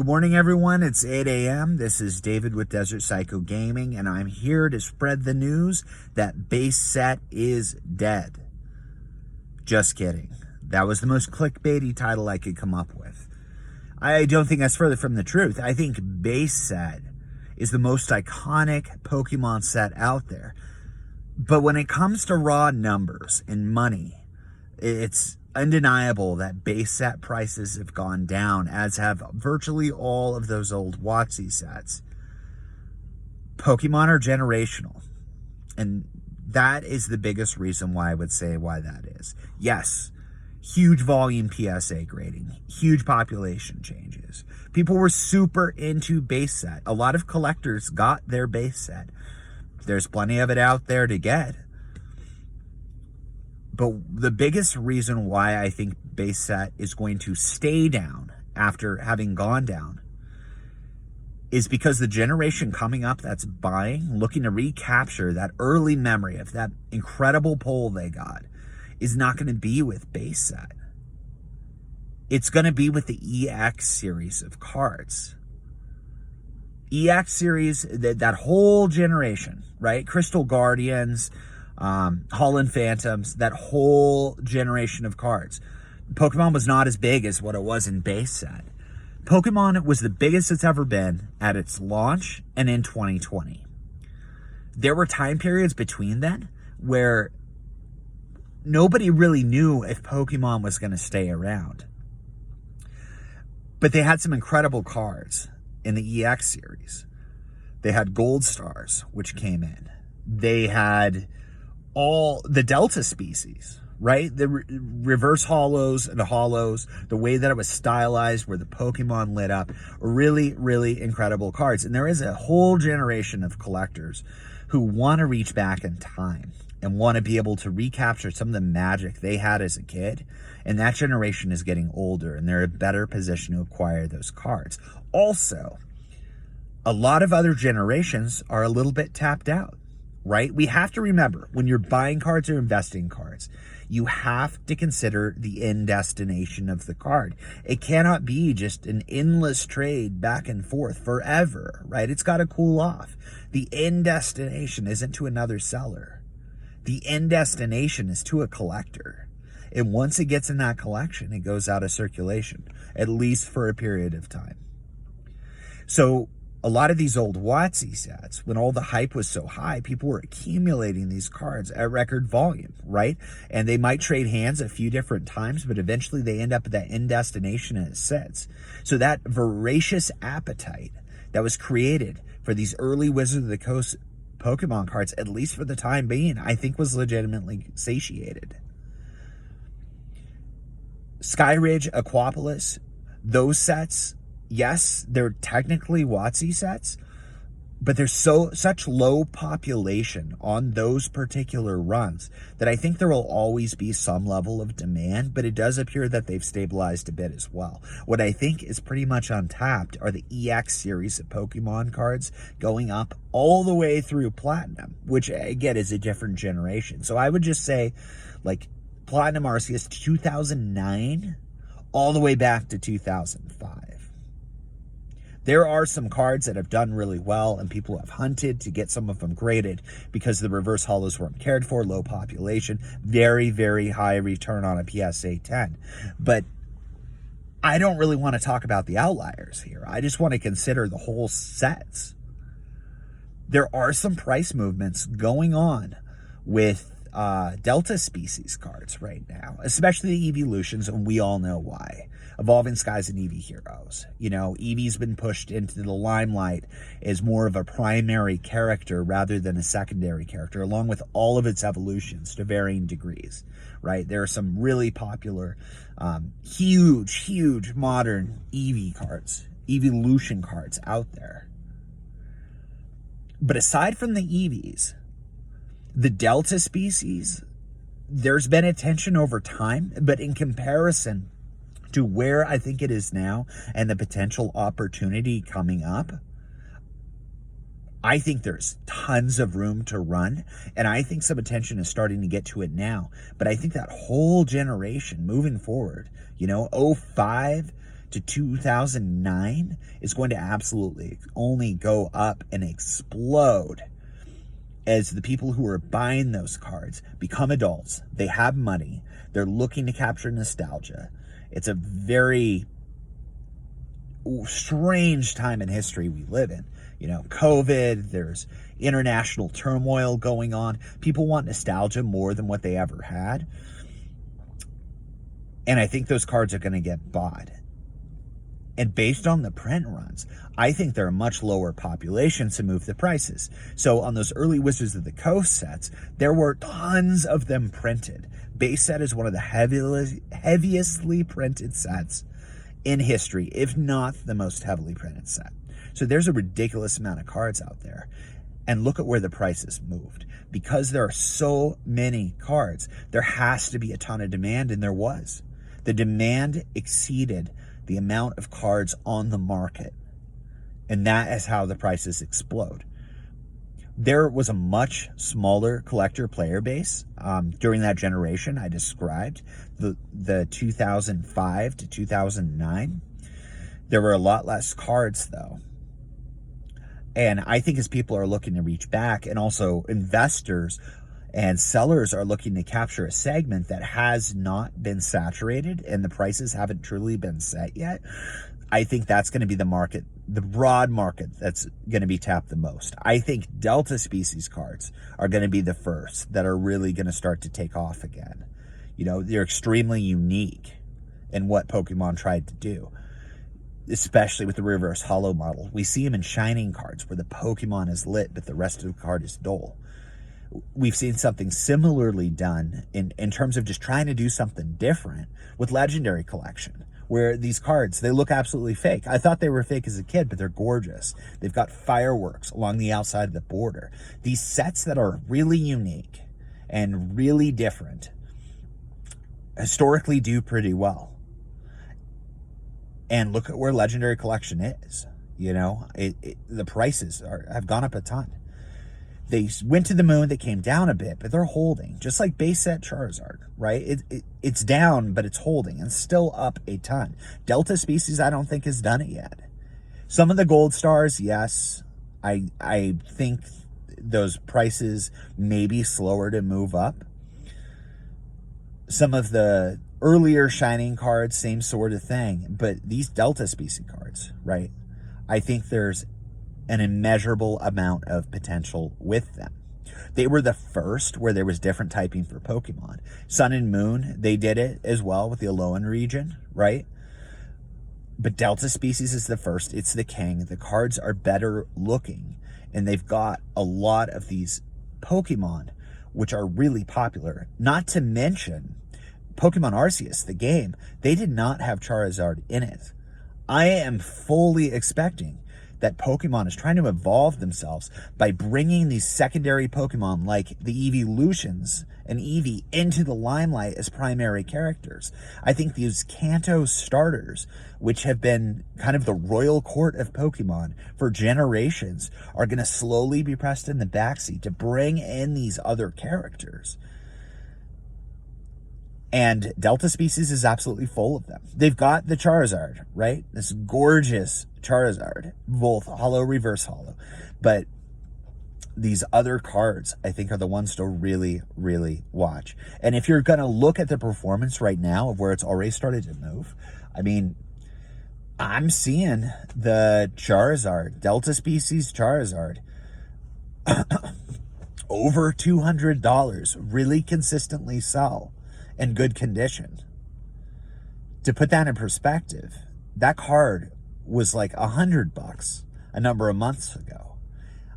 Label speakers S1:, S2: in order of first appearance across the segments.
S1: Good morning, everyone. It's 8 a.m. This is David with Desert Psycho Gaming, and I'm here to spread the news that base set is dead. Just kidding. That was the most clickbaity title I could come up with. I don't think that's further from the truth. I think base set is the most iconic Pokemon set out there. But when it comes to raw numbers and money, it's undeniable that base set prices have gone down, as have virtually all of those old WOTC sets. Pokemon are generational, and that is the biggest reason why I would say why that is. Yes, huge volume PSA grading, huge population changes. People were super into base set. A lot of collectors got their base set. There's plenty of it out there to get. But the biggest reason why I think base set is going to stay down after having gone down is because the generation coming up that's buying, looking to recapture that early memory of that incredible pull they got, is not going to be with base set. It's going to be with the EX series of cards. EX series, that whole generation, right? Crystal Guardians, Holland Phantoms, that whole generation of cards. Pokemon was not as big as what it was in base set. Pokemon was the biggest it's ever been at its launch and in 2020. There were time periods between then where nobody really knew if Pokemon was going to stay around. But they had some incredible cards in the EX series. They had Gold Stars, which came in. They had all the Delta species, right? The reverse holos and holos, the way that it was stylized, where the Pokemon lit up, really, really incredible cards. And there is a whole generation of collectors who want to reach back in time and want to be able to recapture some of the magic they had as a kid. And that generation is getting older, and they're in a better position to acquire those cards. Also, a lot of other generations are a little bit tapped out, right? We have to remember, when you're buying cards or investing cards, you have to consider the end destination of the card. It cannot be just an endless trade back and forth forever, right? It's got to cool off. The end destination isn't to another seller. The end destination is to a collector. And once it gets in that collection, it goes out of circulation, at least for a period of time. So a lot of these old WOTC sets, when all the hype was so high, people were accumulating these cards at record volume, right? And they might trade hands a few different times, but eventually they end up at that end destination and it sits. So that voracious appetite that was created for these early Wizard of the Coast Pokemon cards, at least for the time being, I think was legitimately satiated. Skyridge, Aquapolis, those sets, yes, they're technically WOTC sets, but there's such low population on those particular runs that I think there will always be some level of demand, but it does appear that they've stabilized a bit as well. What I think is pretty much untapped are the EX series of Pokemon cards going up all the way through Platinum, which again is a different generation. So I would just say, like, Platinum Arceus 2009 all the way back to 2005. There are some cards that have done really well, and people have hunted to get some of them graded because the reverse holos weren't cared for, low population, very, very high return on a PSA 10. But I don't really want to talk about the outliers here. I just want to consider the whole sets. There are some price movements going on with Delta species cards right now, especially the evolutions, and we all know why. Evolving Skies and Eevee Heroes. You know, Eevee's been pushed into the limelight as more of a primary character rather than a secondary character, along with all of its evolutions to varying degrees, right? There are some really popular, huge modern Eevee cards, evolution cards out there. But aside from the Eevees, the Delta species, there's been attention over time, but in comparison to where I think it is now and the potential opportunity coming up, I think there's tons of room to run, and I think some attention is starting to get to it now. But I think that whole generation moving forward, you know, 05 to 2009 is going to absolutely only go up and explode as the people who are buying those cards become adults. They have money. They're looking to capture nostalgia. It's a very strange time in history we live in. You know, COVID, there's international turmoil going on. People want nostalgia more than what they ever had. And I think those cards are going to get bought. And based on the print runs, I think there are much lower populations to move the prices. So on those early Wizards of the Coast sets, there were tons of them printed. Base set is one of the heaviestly printed sets in history, if not the most heavily printed set. So there's a ridiculous amount of cards out there. And look at where the prices moved. Because there are so many cards, there has to be a ton of demand, and there was. The demand exceeded the amount of cards on the market. And that is how the prices explode. There was a much smaller collector player base during that generation I described, the 2005 to 2009. There were a lot less cards, though. And I think as people are looking to reach back, and also investors and sellers are looking to capture a segment that has not been saturated and the prices haven't truly been set yet, I think that's going to be the market, the broad market that's going to be tapped the most. I think Delta species cards are going to be the first that are really going to start to take off again. You know, they're extremely unique in what Pokemon tried to do, especially with the reverse holo model. We see them in shining cards where the Pokemon is lit, but the rest of the card is dull. We've seen something similarly done in terms of just trying to do something different with Legendary Collection, where these cards, they look absolutely fake. I thought they were fake as a kid, but they're gorgeous. They've got fireworks along the outside of the border. These sets that are really unique and really different historically do pretty well. And look at where Legendary Collection is. You know, the prices have gone up a ton. They went to the moon, they came down a bit, but they're holding. Just like base set Charizard, right? It's down, but it's holding and still up a ton. Delta species, I don't think has done it yet. Some of the gold stars, yes. I think those prices may be slower to move up. Some of the earlier shining cards, same sort of thing. But these Delta species cards, right? I think there's an immeasurable amount of potential with them. They were the first where there was different typing for Pokemon. Sun and Moon, they did it as well with the Alolan region, right? But Delta species is the first. It's the king. The cards are better looking, and they've got a lot of these Pokemon, which are really popular. Not to mention Pokemon Arceus, the game, they did not have Charizard in it. I am fully expecting that Pokemon is trying to evolve themselves by bringing these secondary Pokemon like the Eeveelutions and Eevee into the limelight as primary characters. I think these Kanto starters, which have been kind of the royal court of Pokemon for generations, are going to slowly be pressed in the backseat to bring in these other characters. And Delta species is absolutely full of them. They've got the Charizard, right? This gorgeous Charizard, both holo, reverse holo. But these other cards, I think, are the ones to really, really watch. And if you're going to look at the performance right now of where it's already started to move, I mean, I'm seeing the Charizard, Delta species Charizard, over $200 really consistently sell in good condition. To put that in perspective, that card was like $100 a number of months ago.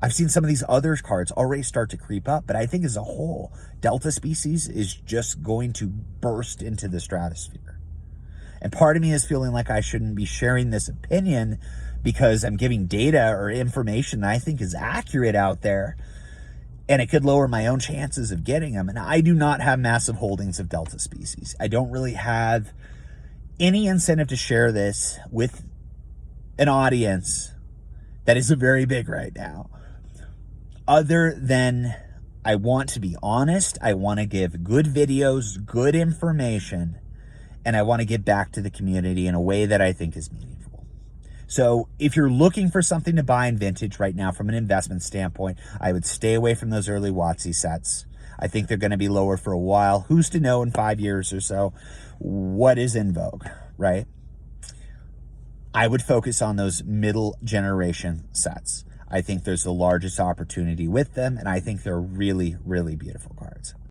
S1: I've seen some of these other cards already start to creep up, but I think as a whole, Delta species is just going to burst into the stratosphere. And part of me is feeling like I shouldn't be sharing this opinion because I'm giving data or information that I think is accurate out there, and it could lower my own chances of getting them. And I do not have massive holdings of Delta species. I don't really have any incentive to share this with an audience that is very big right now. Other than I want to be honest, I want to give good videos, good information, and I want to give back to the community in a way that I think is meaningful. So if you're looking for something to buy in vintage right now from an investment standpoint, I would stay away from those early WOTC sets. I think they're going to be lower for a while. Who's to know in 5 years or so what is in vogue, right? I would focus on those middle generation sets. I think there's the largest opportunity with them, and I think they're really, really beautiful cards.